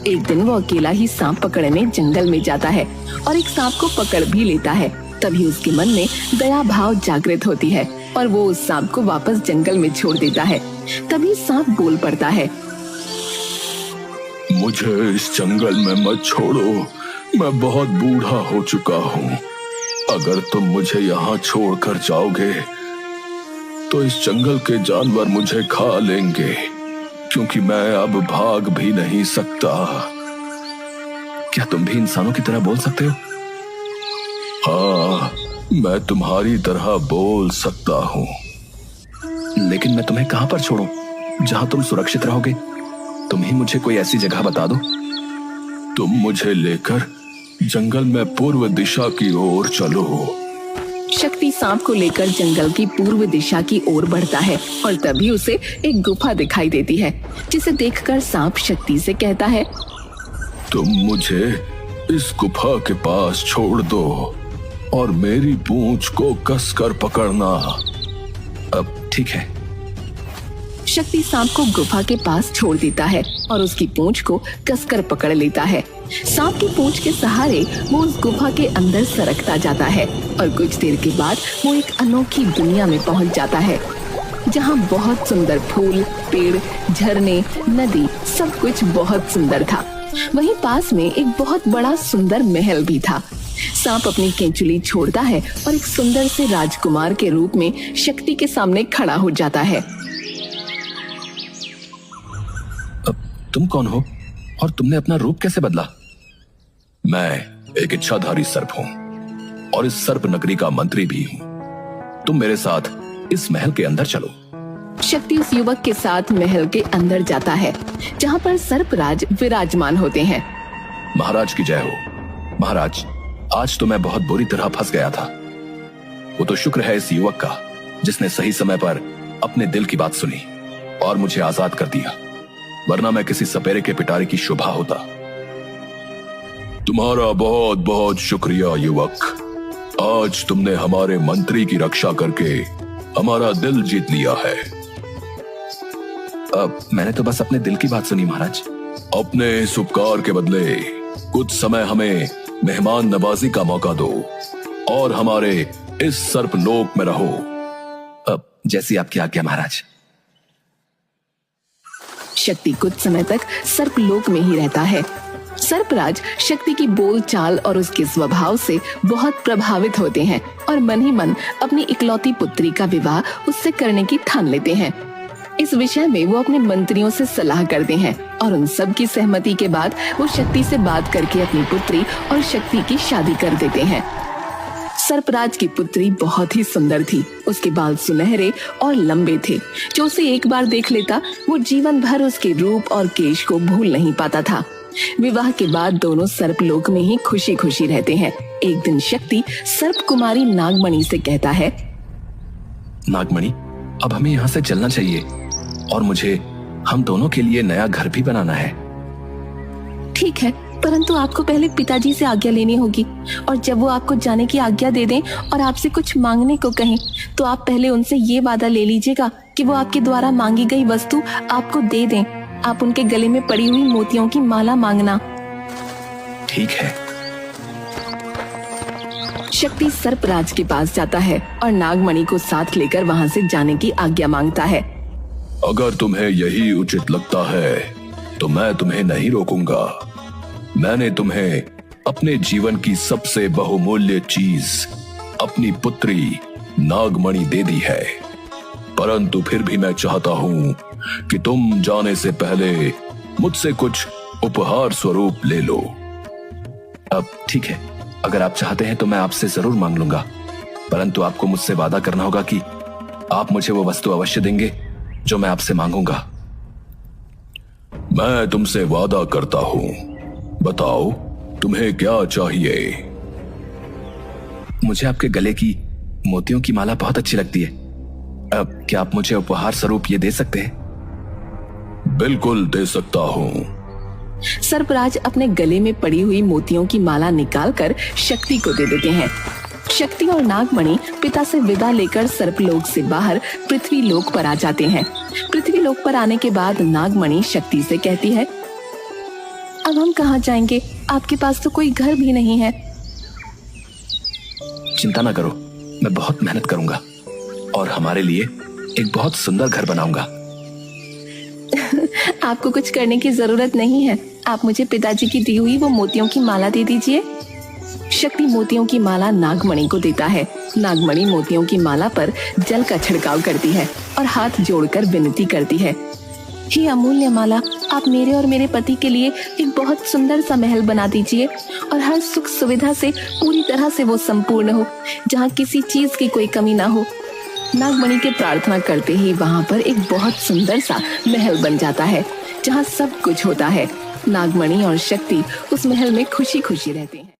एक दिन वो अकेला ही सांप पकड़ने जंगल में जाता है और एक सांप को पकड़ भी लेता है। तभी उसके मन में दया भाव जागृत होती है और वो उस सांप को वापस जंगल में छोड़ देता है। तभी सांप बोल पड़ता है, मुझे इस जंगल में मत छोड़ो, मैं बहुत बूढ़ा हो चुका हूँ। अगर तुम मुझे यहाँ छोड़कर जाओगे तो इस जंगल के जानवर मुझे खा लेंगे, क्योंकि मैं अब भाग भी नहीं सकता। क्या तुम भी इंसानों की तरह बोल सकते हो? हाँ, मैं तुम्हारी तरह बोल सकता हूँ। लेकिन मैं तुम्हें कहां पर छोड़ूं जहां तुम सुरक्षित रहोगे? तुम ही मुझे कोई ऐसी जगह बता दो। तुम मुझे लेकर जंगल में पूर्व दिशा की ओर चलो। शक्ति सांप को लेकर जंगल की पूर्व दिशा की ओर बढ़ता है और तभी उसे एक गुफा दिखाई देती है, जिसे देखकर सांप शक्ति से कहता है, तुम मुझे इस गुफा के पास छोड़ दो और मेरी पूंछ को कसकर पकड़ना। अब ठीक है। शक्ति सांप को गुफा के पास छोड़ देता है और उसकी पूंछ को कसकर पकड़ लेता है। सांप की पूंछ के सहारे वो उस गुफा के अंदर सरकता जाता है और कुछ देर के बाद वो एक अनोखी दुनिया में पहुंच जाता है, जहां बहुत सुंदर फूल, पेड़, झरने, नदी, सब कुछ बहुत सुंदर था। वहीं पास में एक बहुत बड़ा सुंदर महल भी था। सांप अपनी केंचुली छोड़ता है और एक सुंदर से राजकुमार के रूप में शक्ति के सामने खड़ा हो जाता है। तुम कौन हो और तुमने अपना रूप कैसे बदला? मैं एक इच्छाधारी सर्प हूँ और इस सर्प नगरी का मंत्री भी हूँ। तुम मेरे साथ इस महल के अंदर चलो। शक्ति उस युवक के साथ महल के अंदर जाता है, जहाँ पर सर्पराज विराजमान होते हैं। महाराज की जय हो। महाराज, आज तो मैं बहुत बुरी तरह फंस गया था। वो तो शुक्र है इस युवक का, जिसने सही समय पर अपने दिल की बात सुनी और मुझे आजाद कर दिया, वरना मैं किसी सपेरे के पिटारे की शुभा होता। तुम्हारा बहुत बहुत शुक्रिया युवक। आज तुमने हमारे मंत्री की रक्षा करके हमारा दिल जीत लिया है। मैंने तो बस अपने दिल की बात सुनी महाराज। अपने इस उपकार के बदले कुछ समय हमें मेहमान नवाजी का मौका दो और हमारे इस सर्प लोक में रहो। जैसी आपकी आज्ञा महाराज। शक्ति कुछ समय तक सर्पलोक में ही रहता है। सर्पराज शक्ति की बोल चाल और उसके स्वभाव से बहुत प्रभावित होते हैं और मन ही मन अपनी इकलौती पुत्री का विवाह उससे करने की ठान लेते हैं। इस विषय में वो अपने मंत्रियों से सलाह करते हैं और उन सब की सहमति के बाद वो शक्ति से बात करके अपनी पुत्री और शक्ति की शादी कर देते हैं। सर्पराज की पुत्री बहुत ही सुंदर थी। उसके बाल सुनहरे और लंबे थे, जो उसे एक बार देख लेता वो जीवन भर उसके रूप और केश को भूल नहीं पाता था। विवाह के बाद दोनों सर्पलोक में ही खुशी खुशी रहते हैं। एक दिन शक्ति सर्प कुमारी नागमणि से कहता है, नागमणि, अब हमें यहाँ से चलना चाहिए और मुझे हम दोनों के लिए नया घर भी बनाना है। ठीक है, परंतु आपको पहले पिताजी से आज्ञा लेनी होगी और जब वो आपको जाने की आज्ञा दे दें और आपसे कुछ मांगने को कहें तो आप पहले उनसे ये वादा ले लीजिएगा कि वो आपके द्वारा मांगी गई वस्तु आपको दे दें। आप उनके गले में पड़ी हुई मोतियों की माला मांगना। ठीक है। शक्ति सर्पराज के पास जाता है और नागमणि को साथ लेकर वहाँ से जाने की आज्ञा मांगता है। अगर तुम्हें यही उचित लगता है तो मैं तुम्हें नहीं रोकूंगा। मैंने तुम्हें अपने जीवन की सबसे बहुमूल्य चीज, अपनी पुत्री नागमणि दे दी है, परंतु फिर भी मैं चाहता हूँ कि तुम जाने से पहले मुझसे कुछ उपहार स्वरूप ले लो। अब ठीक है, अगर आप चाहते हैं तो मैं आपसे जरूर मांग लूंगा, परंतु आपको मुझसे वादा करना होगा कि आप मुझे वो वस्तु अवश्य देंगे जो मैं आपसे मांगूंगा। मैं तुमसे वादा करता हूँ। बताओ तुम्हें क्या चाहिए? मुझे आपके गले की मोतियों की माला बहुत अच्छी लगती है। अब क्या आप मुझे उपहार स्वरूप ये दे सकते हैं? बिल्कुल दे सकता हूँ। सर्पराज अपने गले में पड़ी हुई मोतियों की माला निकालकर शक्ति को दे देते हैं। शक्ति और नागमणि पिता से विदा लेकर सर्पलोक से बाहर पृथ्वी लोक पर आ जाते हैं। पृथ्वी लोक पर आने के बाद नागमणि शक्ति से कहती है, अब हम कहाँ जाएंगे? आपके पास तो कोई घर भी नहीं है। चिंता ना करो, मैं बहुत मेहनत करूंगा और हमारे लिए एक बहुत सुंदर घर बनाऊंगा। आपको कुछ करने की जरूरत नहीं है। आप मुझे पिताजी की दी हुई वो मोतियों की माला दे दीजिए। शक्ति मोतियों की माला नागमणि को देता है। नागमणि मोतियों की माला पर जल का छिड़काव करती है और हाथ जोड़कर विनती करती है, हे अमूल्य माला, आप मेरे और मेरे पति के लिए एक बहुत सुंदर सा महल बना दीजिए और हर सुख सुविधा से पूरी तरह से वो संपूर्ण हो, जहाँ किसी चीज की कोई कमी ना हो। नागमणि के प्रार्थना करते ही वहाँ पर एक बहुत सुंदर सा महल बन जाता है, जहाँ सब कुछ होता है। नागमणि और शक्ति उस महल में खुशी खुशी रहते हैं।